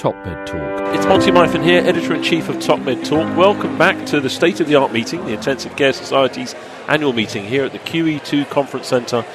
Top Med Talk. It's Monty Mythen here, Editor-in-Chief of Top Med Talk. Welcome back to the State of the Art meeting, the Intensive Care Society's annual meeting here at the QE2 Conference Centre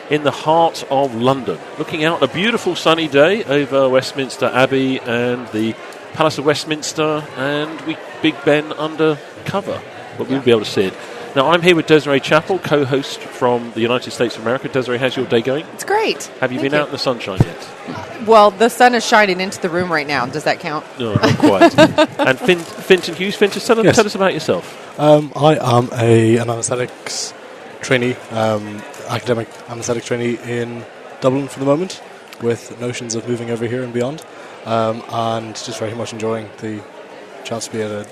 in the heart of London. Looking out a beautiful sunny day over Westminster Abbey and the Palace of Westminster and Big Ben under cover, but we'll be able to see it. Now, I'm here with Desiree Chappell, co-host from the United States of America. Desiree, how's your day going? It's great. Have you been out in the sunshine yet? Well, the sun is shining into the room right now. Does that count? No, not quite. And Fintan Hughes, tell us about yourself. I am an anaesthetics trainee, academic anaesthetic trainee in Dublin for the moment, with notions of moving over here and beyond, and just very much enjoying the chance to be at a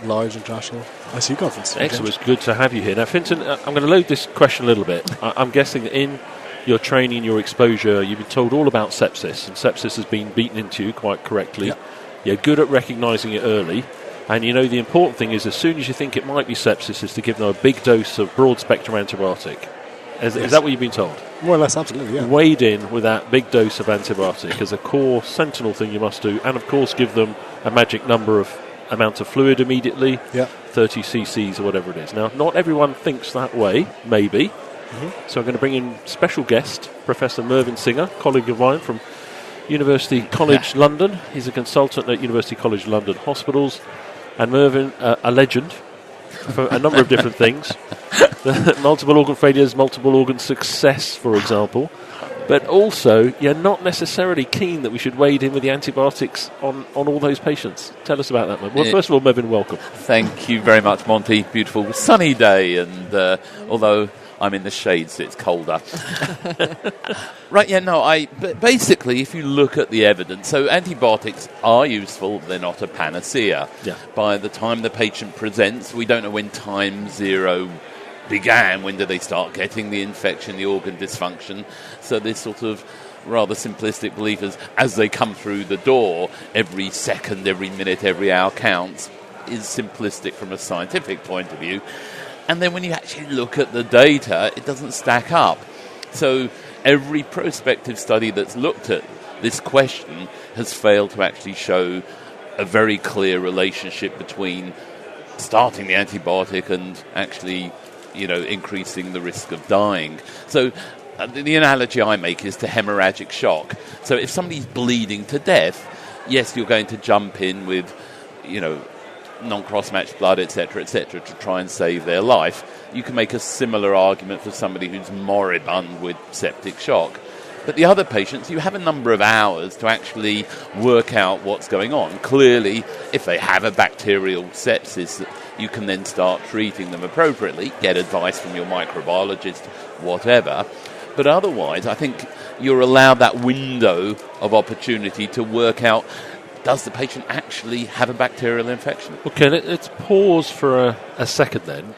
large international ICU conference. Excellent. It's good to have you here. Now, Fintan, I'm going to load this question a little bit. I'm guessing that in your training, your exposure, you've been told all about sepsis, and sepsis has been beaten into you quite correctly. Yep. You're good at recognising it early, and you know the important thing is as soon as you think it might be sepsis is to give them a big dose of broad-spectrum antibiotic. Is that what you've been told? More or less, absolutely, yeah. Wade in with that big dose of antibiotic as a core sentinel thing you must do, and of course give them a magic amount of fluid immediately, 30 cc's or whatever it is. Now, not everyone thinks that way, maybe. So I'm going to bring in special guest, Professor Mervyn, colleague of mine from University College London. He's a consultant at University College London Hospitals. And Mervyn, a legend for a number of different things. Multiple organ failures, multiple organ success, for example. But also, you're not necessarily keen that we should wade in with the antibiotics on all those patients. Tell us about that, Mervyn. Well, first of all, Mervyn, welcome. Thank you very much, Monty. Beautiful sunny day, and although I'm in the shade, so it's colder. But basically, if you look at the evidence, so antibiotics are useful, they're not a panacea. Yeah. By the time the patient presents, we don't know when time zero began. When do they start getting the infection, the organ dysfunction? So this sort of rather simplistic belief is as they come through the door, every second, every minute, every hour counts, is simplistic from a scientific point of view. And then when you actually look at the data, it doesn't stack up. So every prospective study that's looked at this question has failed to actually show a very clear relationship between starting the antibiotic and actually increasing the risk of dying. So the analogy I make is to hemorrhagic shock. So if somebody's bleeding to death, yes, you're going to jump in with, non-cross-matched blood, etc., to try and save their life. You can make a similar argument for somebody who's moribund with septic shock. But the other patients, you have a number of hours to actually work out what's going on. Clearly, if they have a bacterial sepsis, you can then start treating them appropriately, get advice from your microbiologist, whatever. But otherwise, I think you're allowed that window of opportunity to work out, does the patient actually have a bacterial infection? Okay, let's pause for a second then.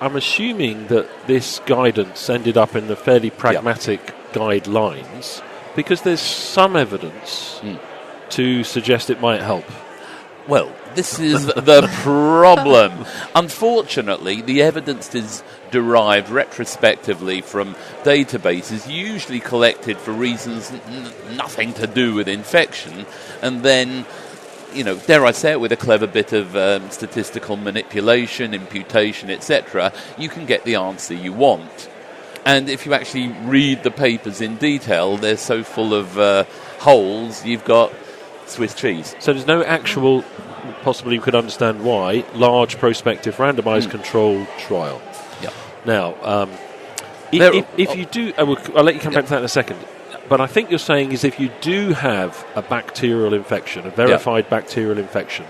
I'm assuming that this guidance ended up in the fairly pragmatic guidelines because there's some evidence to suggest it might help. Well, this is the problem. Unfortunately, the evidence is derived retrospectively from databases usually collected for reasons nothing to do with infection, and then, dare I say it, with a clever bit of statistical manipulation, imputation, etc., you can get the answer you want. And if you actually read the papers in detail, they're so full of holes, you've got Swiss cheese. So there's no actual, possibly you could understand why, large prospective randomised controlled trial. Yeah. Now, if you do, I'll let you come back to that in a second, but I think you're saying is if you do have a bacterial infection, a verified bacterial infection,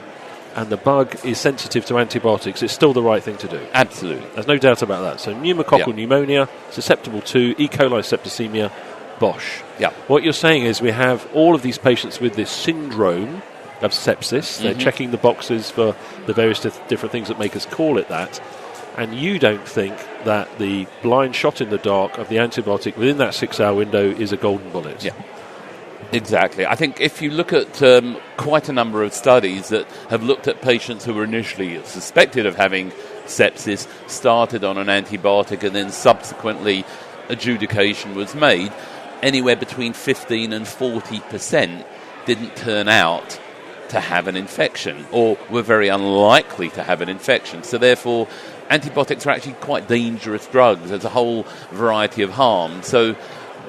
and the bug is sensitive to antibiotics, it's still the right thing to do. Absolutely. There's no doubt about that. So pneumococcal pneumonia, susceptible to E. coli septicemia, Bosch. Yeah. What you're saying is we have all of these patients with this syndrome of sepsis. They're checking the boxes for the various different things that make us call it that. And you don't think that the blind shot in the dark of the antibiotic within that 6-hour window is a golden bullet. Yeah. Exactly. I think if you look at quite a number of studies that have looked at patients who were initially suspected of having sepsis, started on an antibiotic, and then subsequently adjudication was made, anywhere between 15 and 40% didn't turn out to have an infection or were very unlikely to have an infection. So therefore, antibiotics are actually quite dangerous drugs. There's a whole variety of harm. So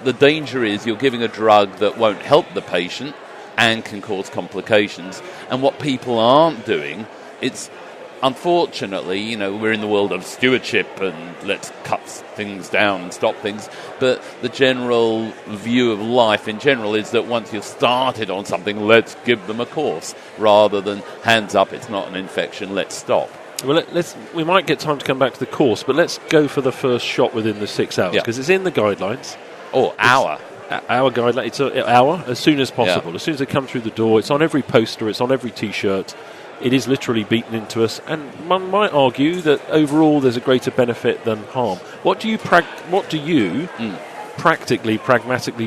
the danger is you're giving a drug that won't help the patient and can cause complications. And what people aren't doing, it's unfortunately, we're in the world of stewardship and let's cut things down and stop things. But the general view of life in general is that once you've started on something, let's give them a course rather than hands up, it's not an infection, let's stop. Well, we might get time to come back to the course, but let's go for the first shot within the 6 hours because it's in the guidelines. Hour. Our guideline, it's an hour as soon as possible. Yeah. As soon as they come through the door, it's on every poster, it's on every T-shirt. It is literally beaten into us, and one might argue that overall there's a greater benefit than harm. What do you pragmatically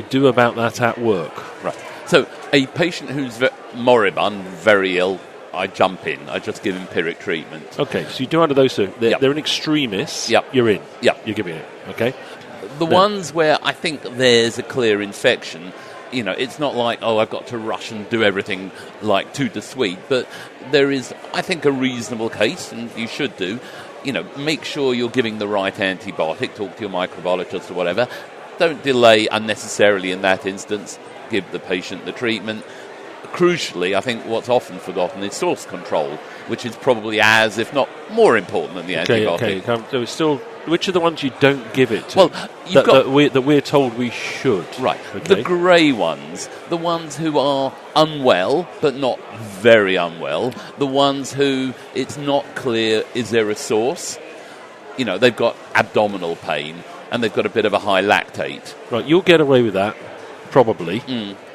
do about that at work? Right. So a patient who's moribund, very ill, I jump in. I just give empiric treatment. Okay, so you do under those two. They're an extremist. Yep. You're in. Yep. You're giving it. Okay. The ones where I think there's a clear infection, it's not like, I've got to rush and do everything like tout de suite, but there is, I think, a reasonable case, and you should do, make sure you're giving the right antibiotic, talk to your microbiologist or whatever. Don't delay unnecessarily in that instance. Give the patient the treatment. Crucially, I think what's often forgotten is source control, which is probably as, if not more important than the antibiotic. Okay. So it's still, which are the ones you don't give it to? Well, that we're told we should. Right. Okay. The grey ones, the ones who are unwell but not very unwell, the ones who it's not clear is there a source. They've got abdominal pain and they've got a bit of a high lactate. Right. You'll get away with that, probably.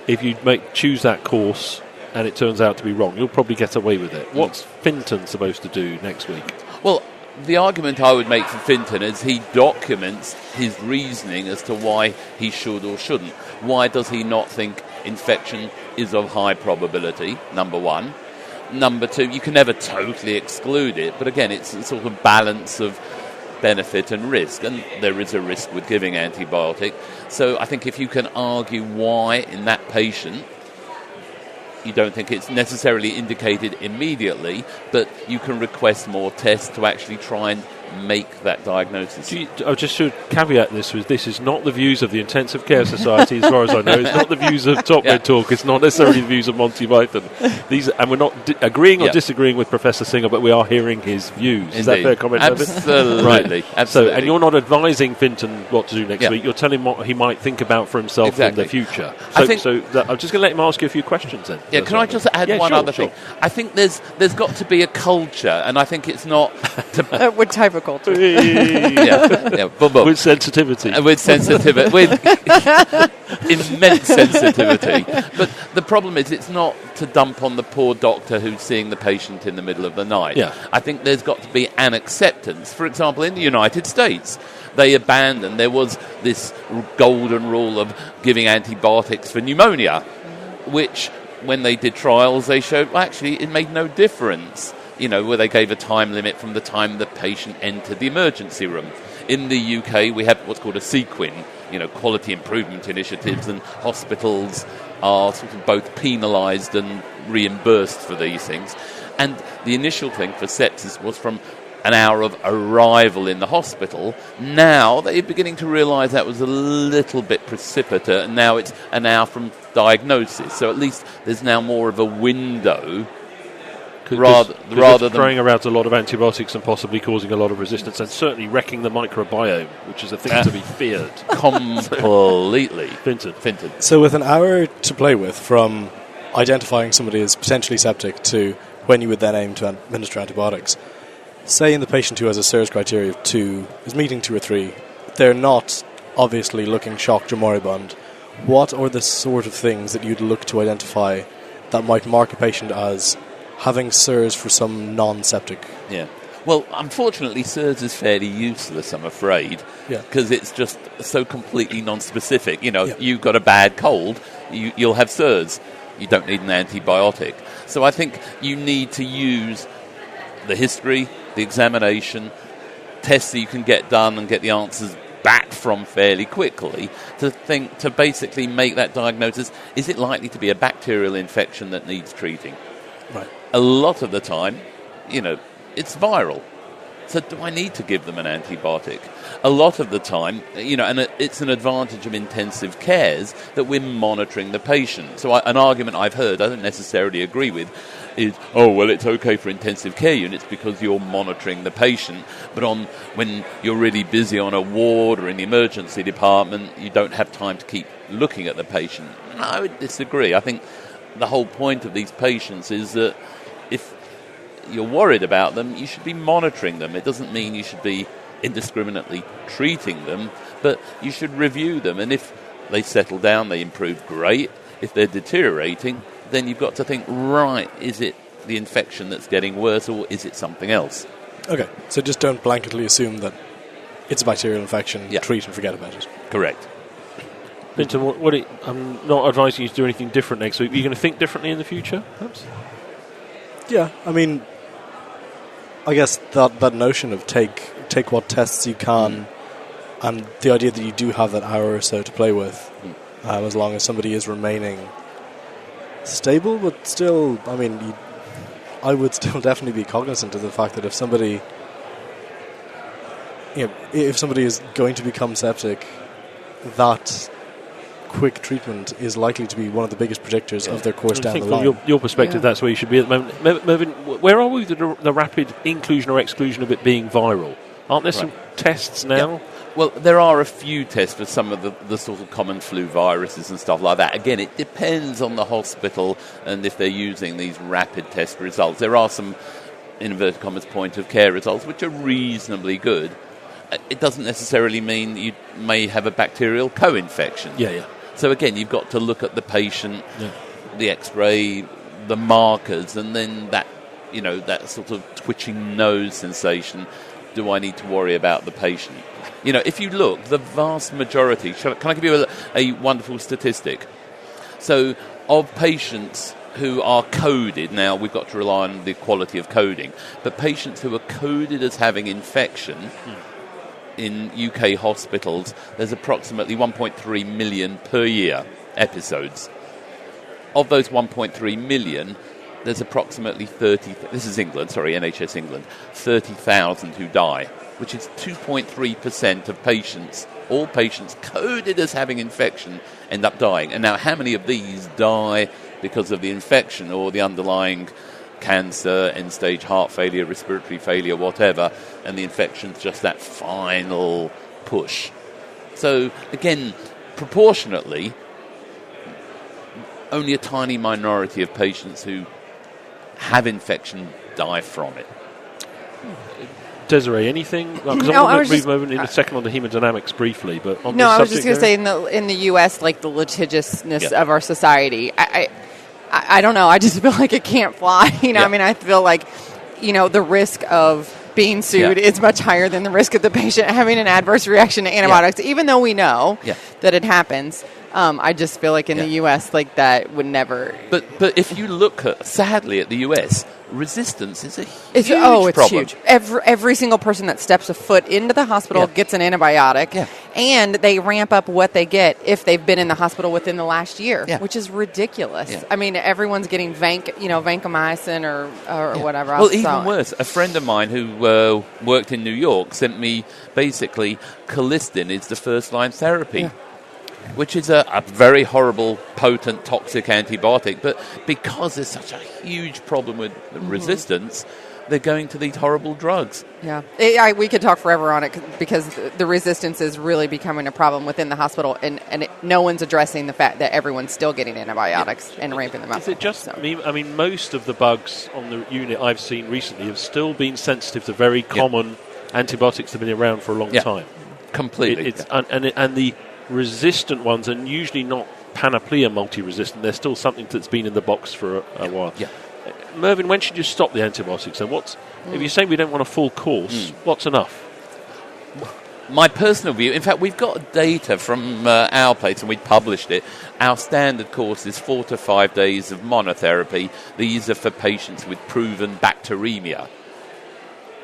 If you choose that course and it turns out to be wrong, you'll probably get away with it. What's Fintan supposed to do next week? Well, the argument I would make for Fintan is he documents his reasoning as to why he should or shouldn't. Why does he not think infection is of high probability, number one? Number two, you can never totally exclude it, but again, it's a sort of balance of benefit and risk, and there is a risk with giving antibiotic. So I think if you can argue why in that patient you don't think it's necessarily indicated immediately, but you can request more tests to actually try and make that diagnosis. I just should caveat this with this is not the views of the Intensive Care Society, as far as I know. It's not the views of Top Red Talk. It's not necessarily the views of Monty Mythen. And we're not agreeing or disagreeing with Professor Singer, but we are hearing his views. Indeed. Is that fair comment? Absolutely. Right. Absolutely. So, and you're not advising Fintan what to do next week. You're telling him what he might think about for himself in the future. I'm just going to let him ask you a few questions then. Yeah, can I just add one other thing? I think there's got to be a culture, and I think it's not... What type of culture? With sensitivity. With immense sensitivity. But the problem is it's not to dump on the poor doctor who's seeing the patient in the middle of the night. Yeah. I think there's got to be an acceptance. For example, in the United States, there was this golden rule of giving antibiotics for pneumonia, which when they did trials, they showed, actually, it made no difference. Where they gave a time limit from the time the patient entered the emergency room. In the UK, we have what's called a CQIN, quality improvement initiatives, and hospitals are sort of both penalised and reimbursed for these things. And the initial thing for sepsis was from an hour of arrival in the hospital. Now they're beginning to realise that was a little bit precipitate, and now it's an hour from diagnosis. So at least there's now more of a window. Rather than throwing around a lot of antibiotics and possibly causing a lot of resistance and certainly wrecking the microbiome, which is a thing to be feared. Completely. Fintan. So with an hour to play with from identifying somebody as potentially septic to when you would then aim to administer antibiotics, say in the patient who has a SIRS criteria of 2 is meeting 2 or 3, they're not obviously looking shocked or moribund. What are the sort of things that you'd look to identify that might mark a patient as having SIRS for some non-septic? Yeah. Well, unfortunately, SIRS is fairly useless, I'm afraid, because it's just so completely non-specific. You've got a bad cold, you'll have SIRS. You don't need an antibiotic. So I think you need to use the history, the examination, tests that you can get done and get the answers back from fairly quickly to basically make that diagnosis. Is it likely to be a bacterial infection that needs treating? Right. A lot of the time, it's viral. So do I need to give them an antibiotic? A lot of the time, and it's an advantage of intensive cares that we're monitoring the patient. So an argument I've heard, I don't necessarily agree with, is, it's okay for intensive care units because you're monitoring the patient, but when you're really busy on a ward or in the emergency department, you don't have time to keep looking at the patient. And I would disagree. I think the whole point of these patients is that if you're worried about them, you should be monitoring them. It doesn't mean you should be indiscriminately treating them, but you should review them. And if they settle down, they improve, great. If they're deteriorating, then you've got to think, right, is it the infection that's getting worse or is it something else? Okay, so just don't blanketly assume that it's a bacterial infection, treat and forget about it. Correct. Fintan, I'm not advising you to do anything different next week. Are you going to think differently in the future, perhaps? Yeah, I mean, I guess that notion of take what tests you can, and the idea that you do have that hour or so to play with, as long as somebody is remaining stable, but still, I mean, I would still definitely be cognizant of the fact that if somebody is going to become septic, that quick treatment is likely to be one of the biggest predictors of their course down the line. From your perspective, that's where you should be at the moment. Mervyn, where are we with the rapid inclusion or exclusion of it being viral? Aren't there some tests now? Yeah. Well, there are a few tests for some of the sort of common flu viruses and stuff like that. Again, it depends on the hospital and if they're using these rapid test results. There are some, in inverted commas, point of care results which are reasonably good. It doesn't necessarily mean you may have a bacterial co-infection. Yeah. So again, you've got to look at the patient, the X-ray, the markers, and then that sort of twitching nose sensation. Do I need to worry about the patient? If you look, the vast majority... Can I give you a wonderful statistic? So, of patients who are coded, now we've got to rely on the quality of coding, but patients who are coded as having infection in UK hospitals, there's approximately 1.3 million per year episodes. Of those 1.3 million, there's approximately 30... This is England, sorry, NHS England. 30,000 who die, which is 2.3% of patients, all patients coded as having infection, end up dying. And now how many of these die because of the infection or the underlying cancer, end-stage heart failure, respiratory failure, whatever, and the infection's just that final push? So, again, proportionately, only a tiny minority of patients who have infection die from it. Desiree, anything? Because I want to move in a second on the haemodynamics briefly, but on I was just going to say in the U.S., like the litigiousness of our society, I don't know. I just feel like it can't fly. I mean, I feel like the risk of being sued is much higher than the risk of the patient having an adverse reaction to antibiotics, even though we know that it happens. I just feel like in the U.S., like that would never... But if you look, sadly, at the U.S., resistance is a huge problem. It's huge. Every single person that steps a foot into the hospital gets an antibiotic, and they ramp up what they get if they've been in the hospital within the last year, which is ridiculous. Yeah. I mean, everyone's getting vancomycin or whatever else. Well, even worse, a friend of mine who worked in New York sent me basically colistin is the first-line therapy. Which is a very horrible, potent, toxic antibiotic. But because there's such a huge problem with resistance, they're going to these horrible drugs. Yeah. We could talk forever on it because the resistance is really becoming a problem within the hospital, and no one's addressing the fact that everyone's still getting antibiotics and ramping them up. Is it just... I mean, most of the bugs on the unit I've seen recently have still been sensitive to very common antibiotics that have been around for a long time. Completely. And the resistant ones are usually not panoplia multi-resistant. There's still something that's been in the box for a while. Yeah. Mervyn, when should you stop the antibiotics? And if you're saying we don't want a full course, what's enough? My personal view, in fact, we've got data from our place, and we published it. Our standard course is 4 to 5 days of monotherapy. These are for patients with proven bacteremia.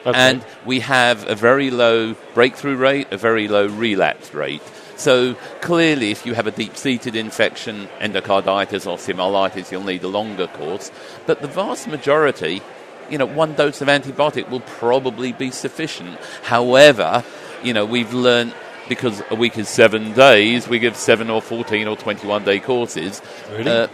And we have a very low breakthrough rate, a very low relapse rate. So clearly, if you have a deep-seated infection, endocarditis or symbolitis, you'll need a longer course. But the vast majority, one dose of antibiotic will probably be sufficient. However, we've learned, because a week is 7 days, we give 7 or 14 or 21-day courses. Really?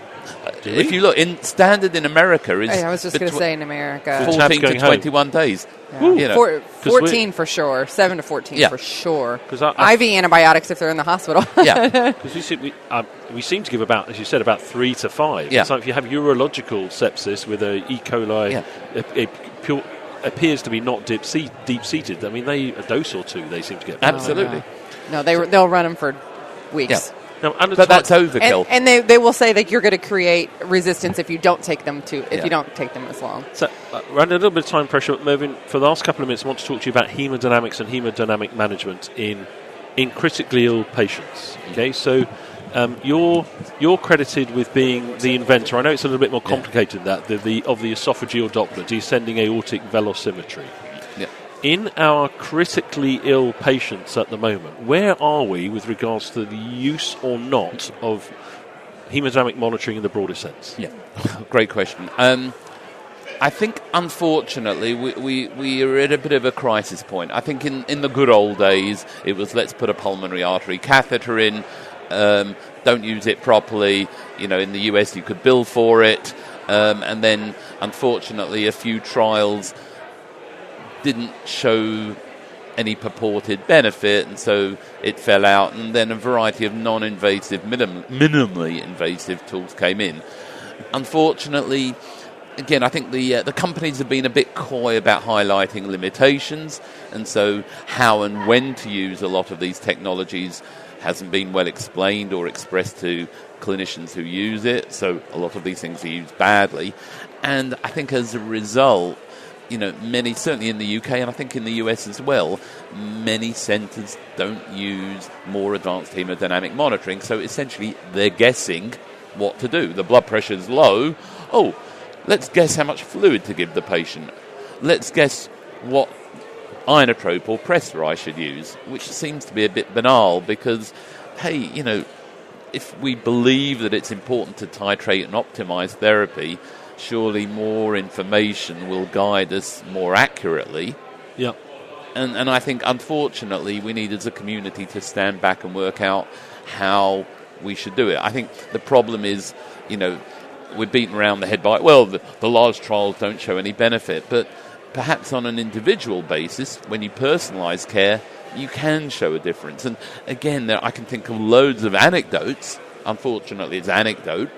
If you look, standard in America is... I was just going to say in America. 14 to 21 days. Yeah. 14 for sure. 7 to 14 for sure. IV antibiotics if they're in the hospital. Yeah. Because we seem to give about, as you said, about 3 to 5. Yeah. So if you have urological sepsis with a E. coli, it appears to be not deep-seated. I mean, a dose or two they seem to get. Absolutely. No, they'll run them for weeks. Yeah. But that's overkill. And they will say that you're going to create resistance if you don't take them you don't take them as long. So we're under a little bit of time pressure. Mervyn, for the last couple of minutes, I want to talk to you about haemodynamics and haemodynamic management in critically ill patients. Okay, so you're credited with being the inventor. I know it's a little bit more complicated than that. Of the esophageal Doppler, descending aortic velocimetry. Yeah. In our critically ill patients at the moment, where are we with regards to the use or not of haemodynamic monitoring in the broader sense? Yeah, great question. I think, unfortunately, we are at a bit of a crisis point. I think in the good old days, it was let's put a pulmonary artery catheter in, don't use it properly. In the US, you could bill for it. And then, unfortunately, a few trials didn't show any purported benefit, and so it fell out, and then a variety of non-invasive, minimally invasive tools came in. Unfortunately, again, I think the companies have been a bit coy about highlighting limitations, and so how and when to use a lot of these technologies hasn't been well explained or expressed to clinicians who use it, so a lot of these things are used badly. And I think as a result, many, certainly in the UK and I think in the US as well, many centres don't use more advanced haemodynamic monitoring. So essentially they're guessing what to do. The blood pressure is low. Oh, let's guess how much fluid to give the patient. Let's guess what inotrope or pressor I should use, which seems to be a bit banal because, hey, if we believe that it's important to titrate and optimise therapy, surely more information will guide us more accurately. Yeah. And I think, unfortunately, we need as a community to stand back and work out how we should do it. I think the problem is, we're beaten around the head by, the large trials don't show any benefit. But perhaps on an individual basis, when you personalise care, you can show a difference. And again, I can think of loads of anecdotes. Unfortunately, it's anecdote.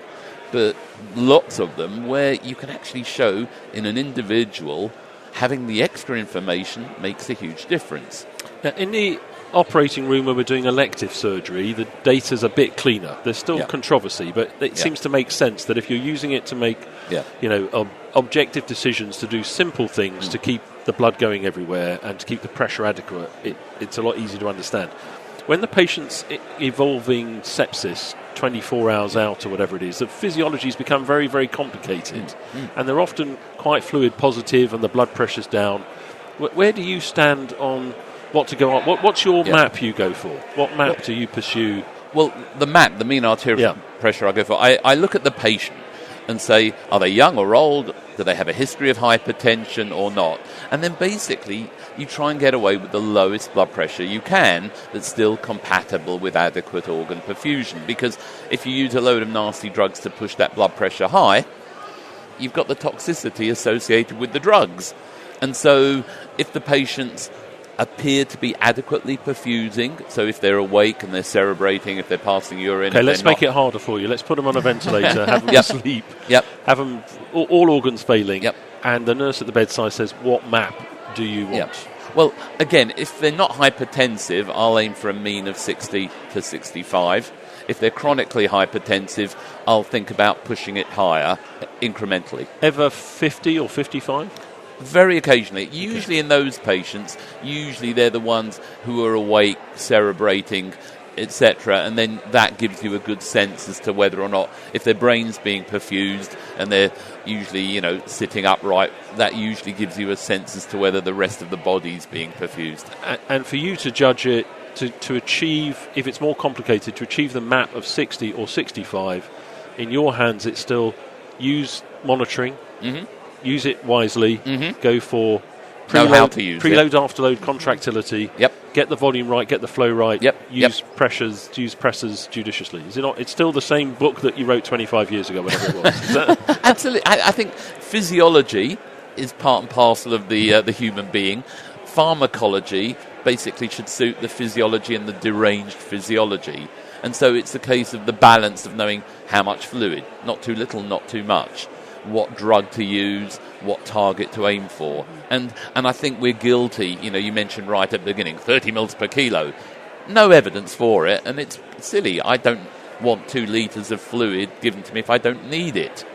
But lots of them where you can actually show in an individual having the extra information makes a huge difference. Now, in the operating room where we're doing elective surgery, the data's a bit cleaner. There's still controversy, but it seems to make sense that if you're using it to make objective decisions, to do simple things, to keep the blood going everywhere and to keep the pressure adequate, it's a lot easier to understand. When the patient's evolving sepsis 24 hours out or whatever it is, the physiology's become very, very complicated. And they're often quite fluid positive and the blood pressure's down. Where do you stand on what to go on? What's your map you go for? What map do you pursue? Well, the map, the mean arterial pressure I go for, I look at the patient and say, are they young or old? Do they have a history of hypertension or not? And then basically you try and get away with the lowest blood pressure you can that's still compatible with adequate organ perfusion. Because if you use a load of nasty drugs to push that blood pressure high, you've got the toxicity associated with the drugs. And so if the patients appear to be adequately perfusing, so if they're awake and they're cerebrating, if they're passing urine... Okay, let's make it harder for you. Let's put them on a ventilator, have them sleep, have them all organs failing, and the nurse at the bedside says, what map do you want? Well, again, if they're not hypertensive, I'll aim for a mean of 60 to 65. If they're chronically hypertensive, I'll think about pushing it higher incrementally. Ever 50 or 55? Very occasionally. Usually in those patients, usually they're the ones who are awake, cerebrating, etc. And then that gives you a good sense as to whether or not, if their brain's being perfused and they're usually, sitting upright, that usually gives you a sense as to whether the rest of the body's being perfused. And for you to judge it, to achieve, if it's more complicated, to achieve the map of 60 or 65, in your hands it's still use monitoring, use it wisely, go for preload, afterload contractility, get the volume right, get the flow right, use pressures judiciously. Is it not? It's still the same book that you wrote 25 years ago, whatever it was. Is that? Absolutely. I think physiology is part and parcel of the human being. Pharmacology basically should suit the physiology and the deranged physiology. And so it's a case of the balance of knowing how much fluid, not too little, not too much, what drug to use, what target to aim for. And I think we're guilty, you mentioned right at the beginning, 30 mils per kilo. No evidence for it, and it's silly. I don't want 2 litres of fluid given to me if I don't need it.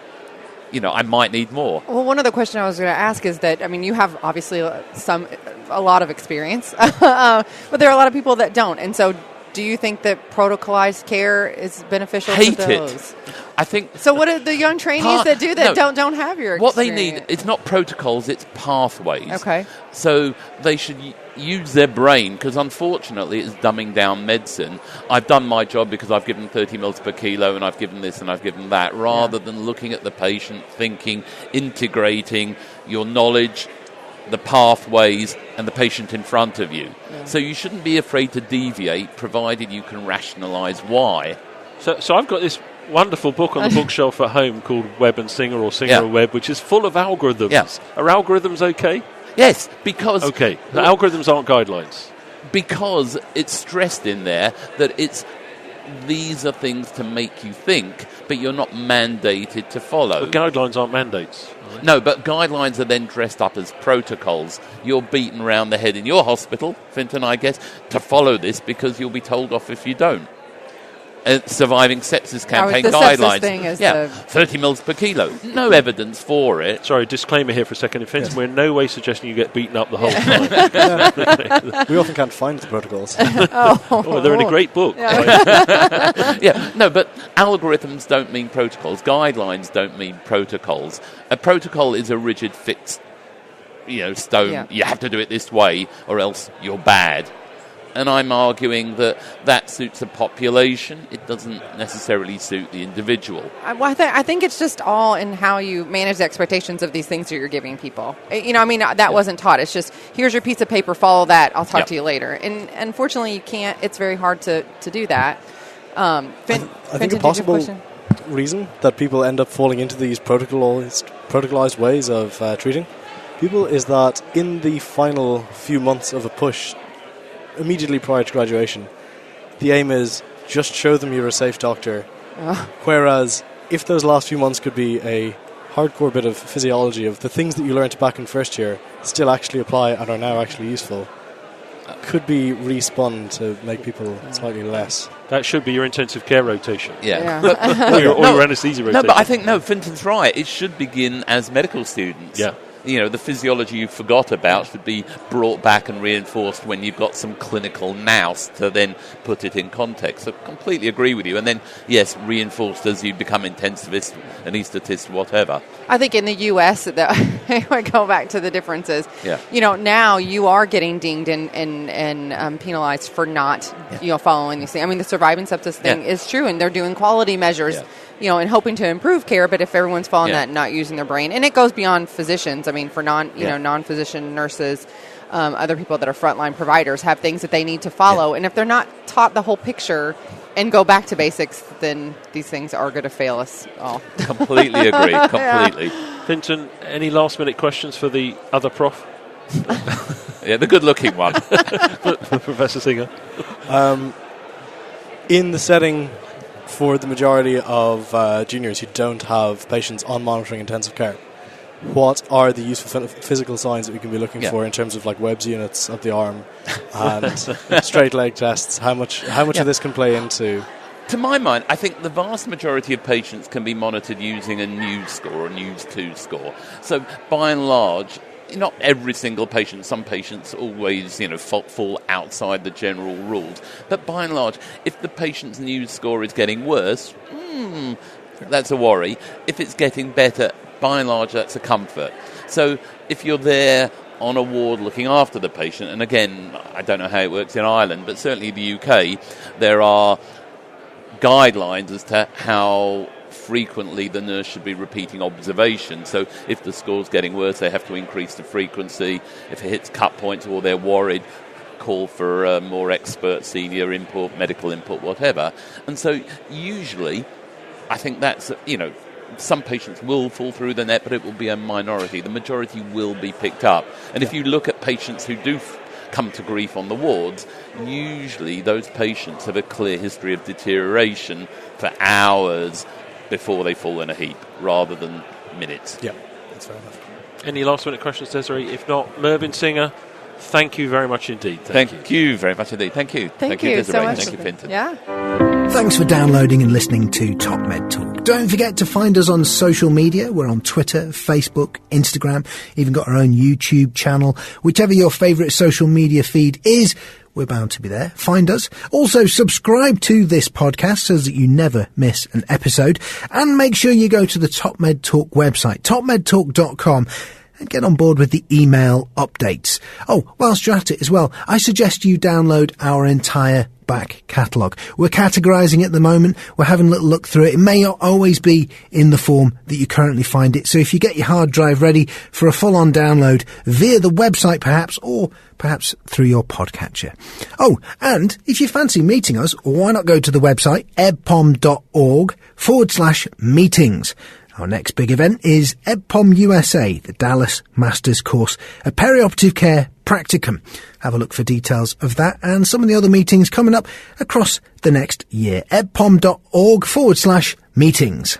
I might need more. Well, one other question I was going to ask is that, you have obviously a lot of experience, but there are a lot of people that don't. And so do you think that protocolized care is beneficial to those? I think. So what are the young trainees that do that don't have your experience? What they need, it's not protocols, it's pathways. Okay. So they should use their brain, because unfortunately it's dumbing down medicine. I've done my job because I've given 30 mils per kilo and I've given this and I've given that, rather than looking at the patient, thinking, integrating your knowledge, the pathways and the patient in front of you. Yeah. So you shouldn't be afraid to deviate, provided you can rationalise why. So I've got this wonderful book on the bookshelf at home called Webb and Singer, or Singer and Webb, which is full of algorithms. Yeah. Are algorithms okay? Yes, because... Okay, the algorithms aren't guidelines. Because it's stressed in there that these are things to make you think, but you're not mandated to follow. But guidelines aren't mandates. No, but guidelines are then dressed up as protocols. You're beaten around the head in your hospital, Fintan, I guess, to follow this, because you'll be told off if you don't. Surviving sepsis campaign guidelines. Sepsis thing 30 mils per kilo. No evidence for it. Sorry, disclaimer here for a second. Fintan, we're in no way suggesting you get beaten up the whole time. We often can't find the protocols. They're in a great book. No, but algorithms don't mean protocols. Guidelines don't mean protocols. A protocol is a rigid, fixed, stone. Yeah. You have to do it this way, or else you're bad. And I'm arguing that suits a population. It doesn't necessarily suit the individual. I think it's just all in how you manage the expectations of these things that you're giving people. That wasn't taught. It's just, here's your piece of paper, follow that, I'll talk to you later. And unfortunately, you can't. It's very hard to do that. I think a possible reason that people end up falling into these protocolized ways of treating people is that in the final few months of a push, immediately prior to graduation, the aim is just show them you're a safe doctor. Whereas if those last few months could be a hardcore bit of physiology of the things that you learned back in first year still actually apply and are now actually useful, could be respun to make people slightly less. That should be your intensive care rotation. Yeah. or your anaesthesia rotation. No, but I think, Fintan's right. It should begin as medical students. Yeah. The physiology you forgot about should be brought back and reinforced when you've got some clinical nous to then put it in context. So completely agree with you. And then, yes, reinforced as you become intensivist, anaesthetist, whatever. I think in the U.S., I go back to the differences. Yeah. Now you are getting dinged and penalized for not, following these things. I mean, the surviving sepsis thing is true, and they're doing quality measures. Yeah. And hoping to improve care, but if everyone's following that and not using their brain, and it goes beyond physicians. I mean, for non-physician nurses, other people that are frontline providers have things that they need to follow, and if they're not taught the whole picture and go back to basics, then these things are going to fail us all. Completely agree. Completely. Fintan, any last-minute questions for the other prof? The good-looking one, Professor Singer. In the setting, for the majority of juniors who don't have patients on monitoring intensive care, what are the useful physical signs that we can be looking for in terms of like Webb's units of the arm and straight leg tests? How much of this can play into? To my mind, I think the vast majority of patients can be monitored using a Hughes score or a Hughes 2 score. So by and large, not every single patient. Some patients always, fall outside the general rules. But by and large, if the patient's News score is getting worse, that's a worry. If it's getting better, by and large, that's a comfort. So if you're there on a ward looking after the patient, and again, I don't know how it works in Ireland, but certainly in the UK, there are guidelines as to how frequently the nurse should be repeating observation. So if the score's getting worse, they have to increase the frequency. If it hits cut points or they're worried, call for more expert senior input, medical input, whatever. And so usually, I think that's, some patients will fall through the net, but it will be a minority. The majority will be picked up. And if you look at patients who do come to grief on the wards, usually those patients have a clear history of deterioration for hours before they fall in a heap, rather than minutes. Yeah, that's fair enough. Any last-minute questions, Desiree? If not, Mervyn Singer, thank you very much indeed. Thank you very much indeed. Thank you. Thank you Desiree. so much. Thank you, Fintan. Yeah. Thanks for downloading and listening to Top Med Talk. Don't forget to find us on social media. We're on Twitter, Facebook, Instagram, even got our own YouTube channel. Whichever your favourite social media feed is, we're bound to be there. Find us. Also, subscribe to this podcast so that you never miss an episode. And make sure you go to the Top Med Talk website, topmedtalk.com, and get on board with the email updates. Oh, whilst you're at it as well, I suggest you download our entire back catalogue. We're categorising it at the moment. We're having a little look through it. It may not always be in the form that you currently find it. So if you get your hard drive ready for a full-on download via the website perhaps, or perhaps through your podcatcher. Oh, and if you fancy meeting us, why not go to the website ebpom.org/meetings. Our next big event is EBPOM USA, the Dallas Masters Course, a perioperative care practicum. Have a look for details of that and some of the other meetings coming up across the next year. ebpom.org/meetings.